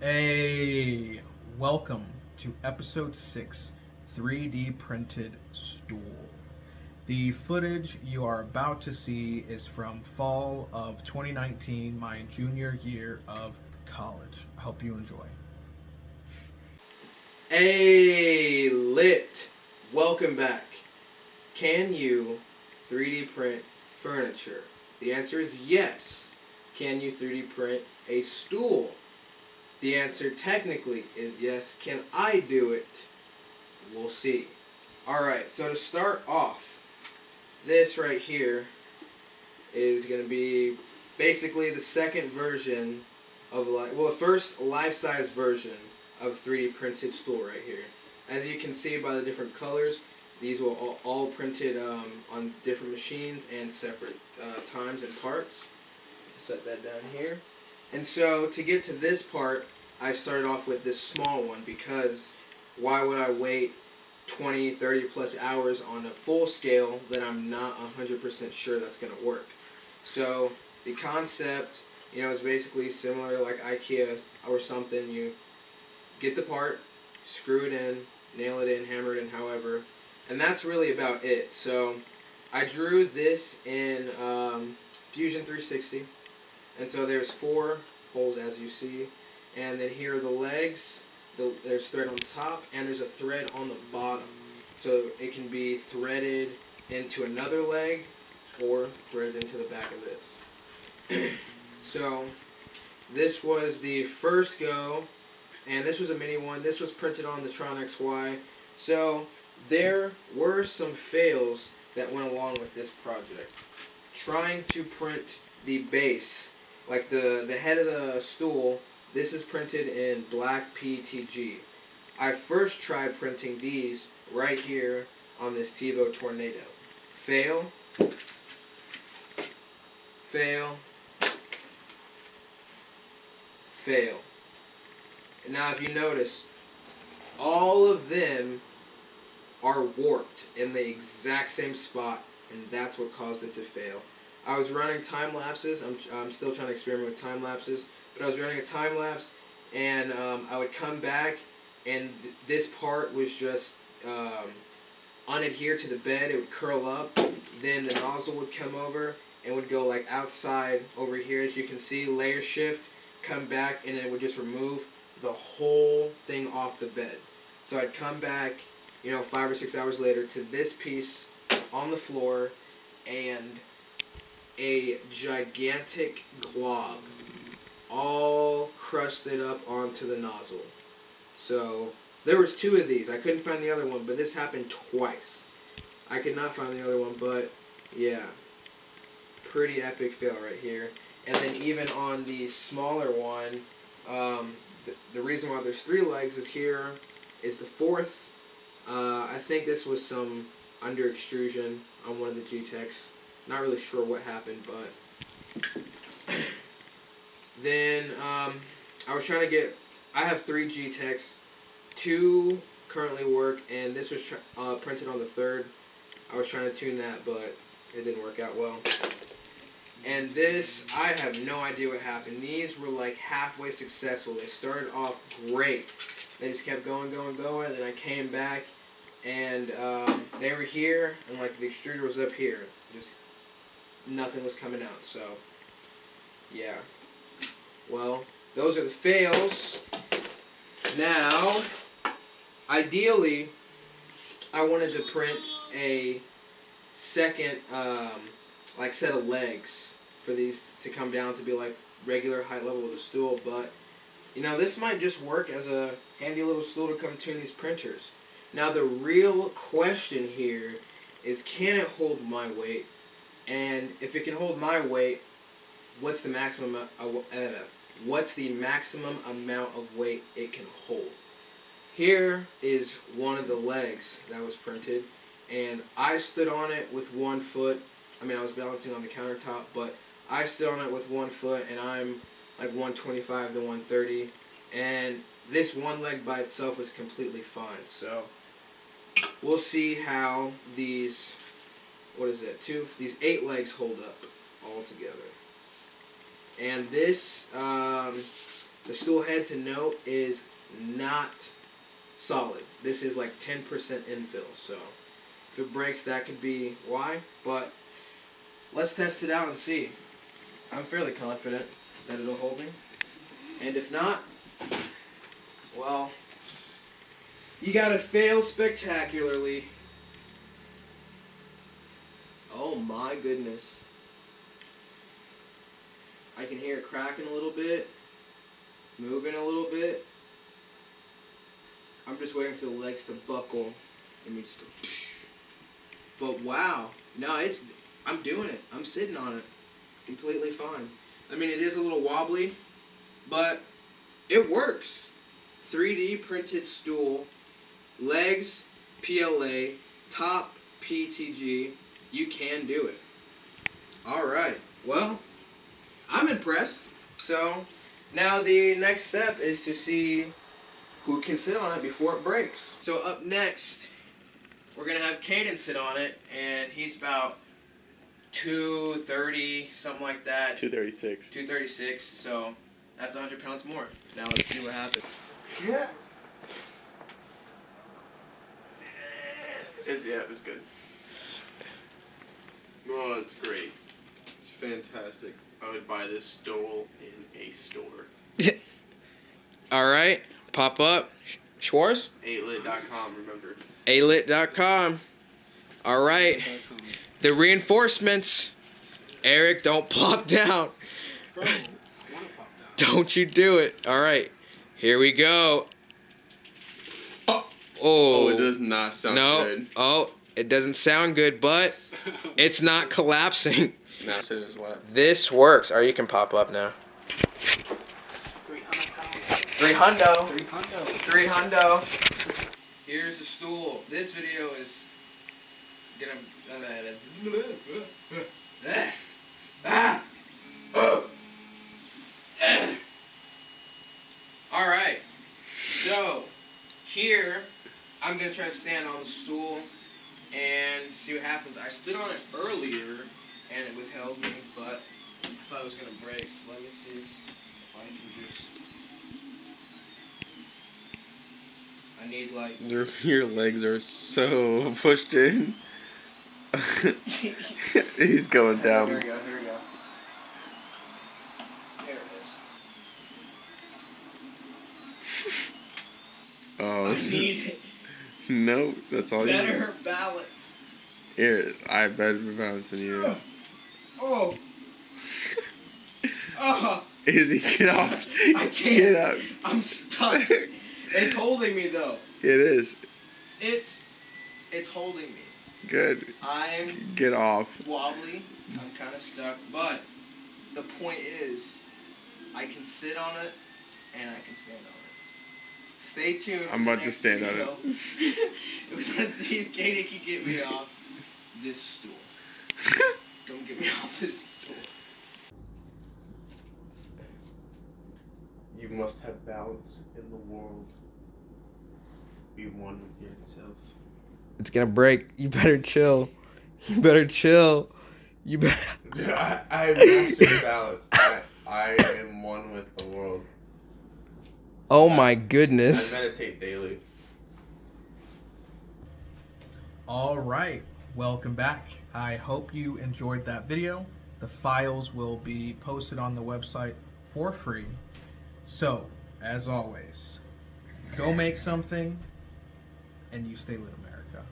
Hey, welcome to Episode 6 3D Printed Stool. The footage you are about to see is from fall of 2019, my junior year of college. I hope you enjoy. Hey, lit! Welcome back. Can you 3D print furniture? The answer is yes. Can you 3D print a stool? The answer technically is yes. Can I do it? We'll see. Alright, so to start off, this right here is going to be basically the second version of, the first life-size version of 3D printed stool right here. As you can see by the different colors, these were all printed on different machines and separate times and parts. Set that down here. And so to get to this part, I started off with this small one because why would I wait 20, 30 plus hours on a full scale that I'm not 100% sure that's going to work? So the concept, is basically similar to like IKEA or something. You get the part, screw it in, nail it in, hammer it in, however, and that's really about it. So I drew this in Fusion 360, and so there's 4 holes as you see, and then here are the legs. There's thread on top, and there's a thread on the bottom, so it can be threaded into another leg or threaded into the back of this. So this was the first go, and this was a mini one. This was printed on the Tron XY. So there were some fails that went along with this project. Trying to print the base, like the head of the stool, this is printed in black PETG. I first tried printing these right here on this TiVo Tornado. Fail. Fail. Fail. Now if you notice, all of them are warped in the exact same spot, and that's what caused it to fail. I was running time lapses. I'm still trying to experiment with time lapses, but I was running a time lapse, and I would come back, and this part was just unadhered to the bed. It would curl up. Then the nozzle would come over and would go like outside over here, as you can see. Layer shift, come back, and it would just remove the whole thing off the bed. So I'd come back, 5 or 6 hours later to this piece on the floor, and a gigantic glob all crusted up onto the nozzle. So there was 2 of these. I couldn't find the other one, but this happened twice. I could not find the other one, but yeah, pretty epic fail right here. And then even on the smaller one, the reason why there's 3 legs is here is the 4th. I think this was some under extrusion on one of the G-Techs. Not really sure what happened, but then I was trying to get. I have 3 G-Techs, 2 currently work, and this was printed on the 3rd. I was trying to tune that, but it didn't work out well. And this, I have no idea what happened. These were like halfway successful. They started off great. They just kept going, going, going. And then I came back, and they were here, and like the extruder was up here. Just nothing was coming out. So, yeah. Well, those are the fails. Now, ideally, I wanted to print a second set of legs for these to come down to be like regular height level of the stool, but this might just work as a handy little stool to come tune these printers. Now the real question here is, can it hold my weight? And if it can hold my weight, what's the maximum amount of weight it can hold? Here is one of the legs that was printed, and I stood on it with 1 foot. I was balancing on the countertop, but I stood on it with 1 foot, and I'm like 125 to 130, and this one leg by itself was completely fine. So we'll see how these, these 8 legs hold up all together. And this The stool head, to note, is not solid. This is like 10% infill, so if it breaks, that could be why. But let's test it out and see. I'm fairly confident that it'll hold me. And if not, well, you gotta fail spectacularly. Oh my goodness. I can hear it cracking a little bit, moving a little bit. I'm just waiting for the legs to buckle and me just go. But wow, no, I'm doing it. I'm sitting on it completely fine. I mean, it is a little wobbly, but it works. 3D printed stool, legs, PLA, top, PTG. You can do it. All right. Well, I'm impressed. So now the next step is to see who can sit on it before it breaks. So up next, we're gonna have Caden sit on it, and he's about 230, something like that. 236. 236. So that's 100 pounds more. Now let's see what happens. Yeah. It's good. Oh, it's great. It's fantastic. I would buy this stool in a store. All right, pop up. Schwartz? 8lit.com, remember. 8lit.com. All right. The reinforcements. Eric, don't plop down. Bro, I want to pop down. Don't you do it. All right. Here we go. Oh, it does not sound good. Oh, it doesn't sound good, but it's not collapsing. Now sit in his lap. This works. Or you can pop up now. 300. 300. Here's the stool. This video is gonna. All right. So here, I'm gonna try to stand on the stool and see what happens. I stood on it earlier and it withheld me, but I thought it was gonna break. So let me see if I can just. I need like. Your legs are so pushed in. He's going down. Here we go. There it is. Oh, I need no, that's all you need. better balance. Here, I have better balance than you. Oh. Oh. Izzy, get off. I can't. Get up. I'm stuck. It's holding me though. It is. It's holding me. Good. I'm Get off. wobbly. I'm kind of stuck. But the point is, I can sit on it and I can stand on it. Stay tuned. I'm for the about to next stand on video. Let's see if Katie can get me off this stool. Don't get me off this stool. You must have balance in the world. Be one with yourself. It's gonna break. You better chill. You better chill. You better. I mastered balance. I am one with the world. Oh my goodness. I meditate daily. All right, welcome back. I hope you enjoyed that video. The files will be posted on the website for free. So, as always, go make something and you stay lit, America.